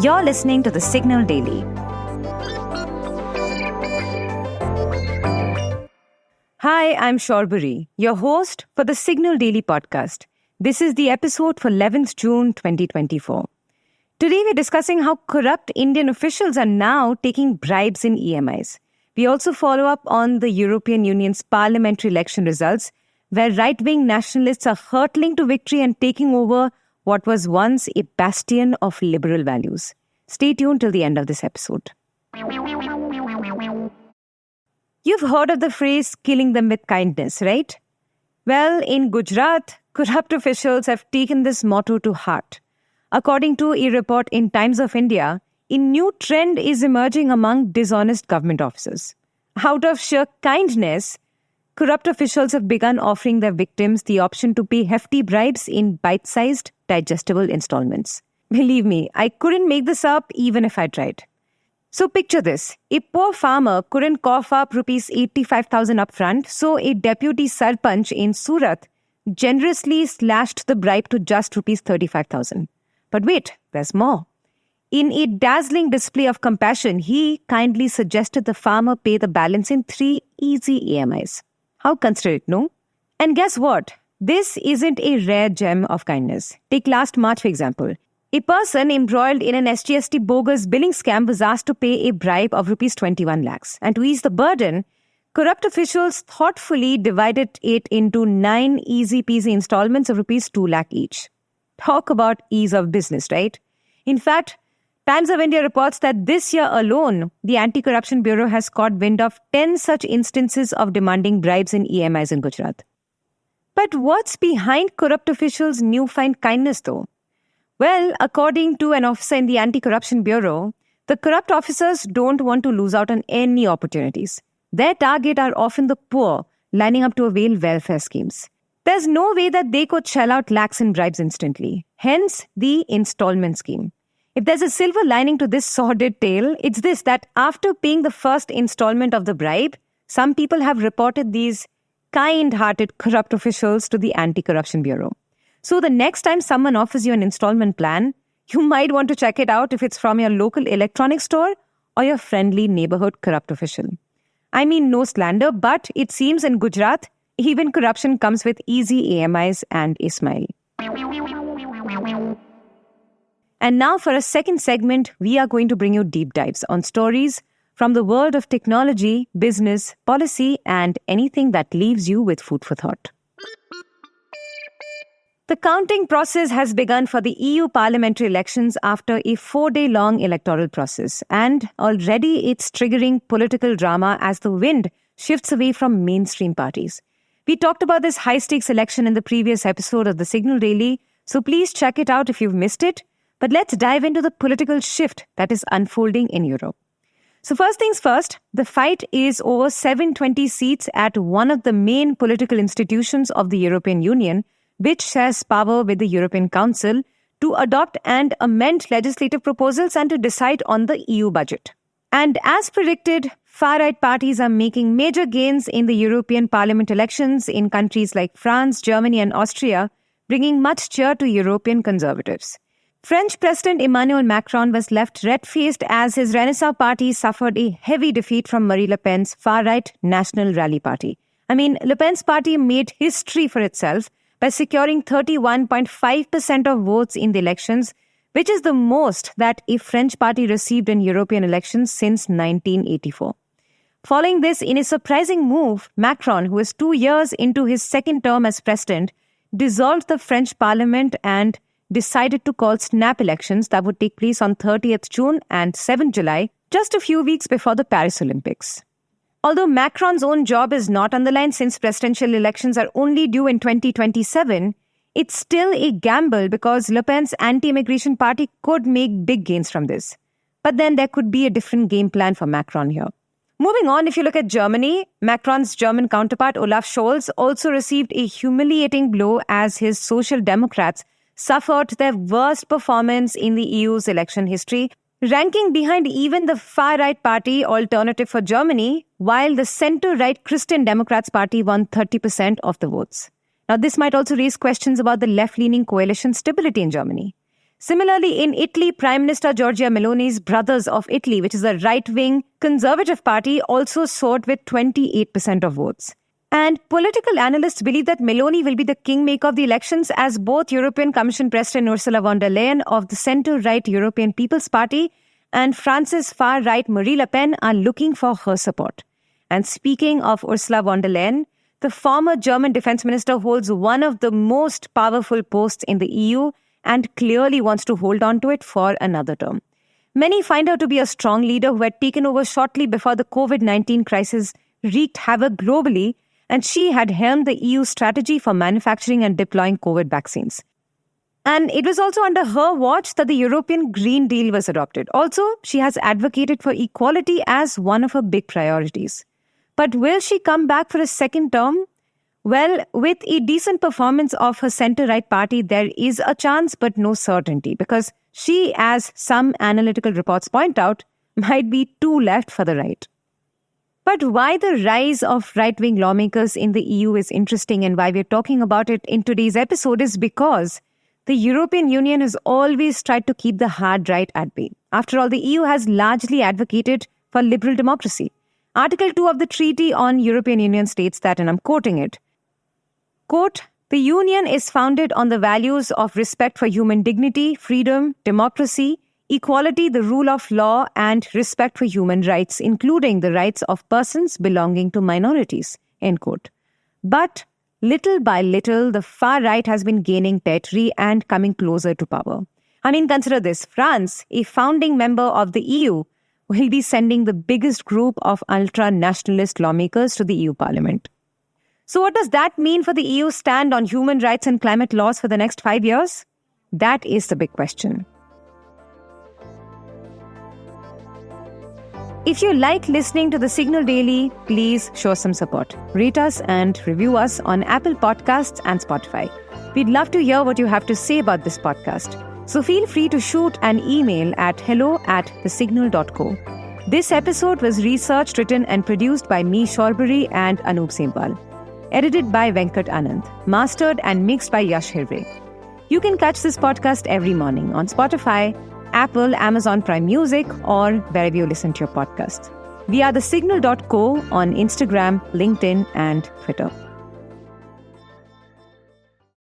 You're listening to The Signal Daily. Hi, I'm Shaurburi, your host for The Signal Daily podcast. This is the episode for 11th June 2024. Today we're discussing how corrupt Indian officials are now taking bribes in EMIs. We also follow up on the European Union's parliamentary election results, where right-wing nationalists are hurtling to victory and taking over what was once a bastion of liberal values. Stay tuned till the end of this episode. You've heard of the phrase, killing them with kindness, right? Well, in Gujarat, corrupt officials have taken this motto to heart. According to a report in Times of India, a new trend is emerging among dishonest government officers. Out of sheer kindness, corrupt officials have begun offering their victims the option to pay hefty bribes in bite-sized, digestible installments. Believe me, I couldn't make this up even if I tried. So picture this. A poor farmer couldn't cough up rupees 85,000 upfront, so a deputy sarpanch in Surat generously slashed the bribe to just rupees 35,000. But wait, there's more. In a dazzling display of compassion, he kindly suggested the farmer pay the balance in 3 easy EMIs. How considerate, no? And guess what? This isn't a rare gem of kindness. Take last March, for example. A person embroiled in an SGST bogus billing scam was asked to pay a bribe of rupees 21 lakhs. And to ease the burden, corrupt officials thoughtfully divided it into 9 easy-peasy installments of rupees 2 lakh each. Talk about ease of business, right? In fact, Times of India reports that this year alone, the Anti-Corruption Bureau has caught wind of 10 such instances of demanding bribes in EMIs in Gujarat. But what's behind corrupt officials' newfound kindness, though? Well, according to an officer in the Anti-Corruption Bureau, the corrupt officers don't want to lose out on any opportunities. Their target are often the poor, lining up to avail welfare schemes. There's no way that they could shell out lakhs in bribes instantly. Hence, the installment scheme. If there's a silver lining to this sordid tale, it's this, that after paying the first installment of the bribe, some people have reported these kind-hearted corrupt officials to the Anti-Corruption Bureau. So the next time someone offers you an installment plan, you might want to check it out if it's from your local electronics store or your friendly neighborhood corrupt official. I mean, no slander, but it seems in Gujarat, even corruption comes with easy EMIs and a smile. And now for a second segment, we are going to bring you deep dives on stories from the world of technology, business, policy, and anything that leaves you with food for thought. The counting process has begun for the EU parliamentary elections after a 4-day-long electoral process, and already it's triggering political drama as the wind shifts away from mainstream parties. We talked about this high-stakes election in the previous episode of The Signal Daily, so please check it out if you've missed it. But let's dive into the political shift that is unfolding in Europe. So first things first, the fight is over 720 seats at one of the main political institutions of the European Union, which shares power with the European Council to adopt and amend legislative proposals and to decide on the EU budget. And as predicted, far-right parties are making major gains in the European Parliament elections in countries like France, Germany, and Austria, bringing much cheer to European conservatives. French President Emmanuel Macron was left red-faced as his Renaissance party suffered a heavy defeat from Marine Le Pen's far-right National Rally Party. I mean, Le Pen's party made history for itself by securing 31.5% of votes in the elections, which is the most that a French party received in European elections since 1984. Following this, in a surprising move, Macron, who is 2 years into his second term as president, dissolved the French parliament and decided to call snap elections that would take place on 30th June and 7th July, just a few weeks before the Paris Olympics. Although Macron's own job is not on the line since presidential elections are only due in 2027, it's still a gamble because Le Pen's anti-immigration party could make big gains from this. But then there could be a different game plan for Macron here. Moving on, if you look at Germany, Macron's German counterpart Olaf Scholz also received a humiliating blow as his Social Democrats suffered their worst performance in the EU's election history, ranking behind even the far-right party Alternative for Germany, while the center-right Christian Democrats party won 30% of the votes. Now, this might also raise questions about the left-leaning coalition stability in Germany. Similarly, in Italy, Prime Minister Giorgia Meloni's Brothers of Italy, which is a right-wing conservative party, also soared with 28% of votes. And political analysts believe that Meloni will be the kingmaker of the elections, as both European Commission President Ursula von der Leyen of the centre-right European People's Party and France's far-right Marine Le Pen are looking for her support. And speaking of Ursula von der Leyen, the former German defense minister holds one of the most powerful posts in the EU and clearly wants to hold on to it for another term. Many find her to be a strong leader who had taken over shortly before the COVID-19 crisis wreaked havoc globally, and she had helmed the EU strategy for manufacturing and deploying COVID vaccines. And it was also under her watch that the European Green Deal was adopted. Also, she has advocated for equality as one of her big priorities. But will she come back for a second term? Well, with a decent performance of her centre-right party, there is a chance but no certainty, because she, as some analytical reports point out, might be too left for the right. But why the rise of right-wing lawmakers in the EU is interesting and why we're talking about it in today's episode is because the European Union has always tried to keep the hard right at bay. After all, the EU has largely advocated for liberal democracy. Article 2 of the Treaty on European Union states that, and I'm quoting it, quote, "The Union is founded on the values of respect for human dignity, freedom, democracy, equality, the rule of law, and respect for human rights, including the rights of persons belonging to minorities," end quote. But little by little, the far right has been gaining territory and coming closer to power. I mean, consider this. France, a founding member of the EU, will be sending the biggest group of ultra-nationalist lawmakers to the EU Parliament. So what does that mean for the EU stand on human rights and climate laws for the next 5 years? That is the big question. If you like listening to The Signal Daily, please show some support. Rate us and review us on Apple Podcasts and Spotify. We'd love to hear what you have to say about this podcast. So feel free to shoot an email at hello@thesignal.co. This episode was researched, written and produced by me, Shorbari, and Anup Sembal. Edited by Venkat Anand. Mastered and mixed by Yash Hirve. You can catch this podcast every morning on Spotify, Apple, Amazon Prime Music, or wherever you listen to your podcast. We are thesignal.co on Instagram, LinkedIn, and Twitter.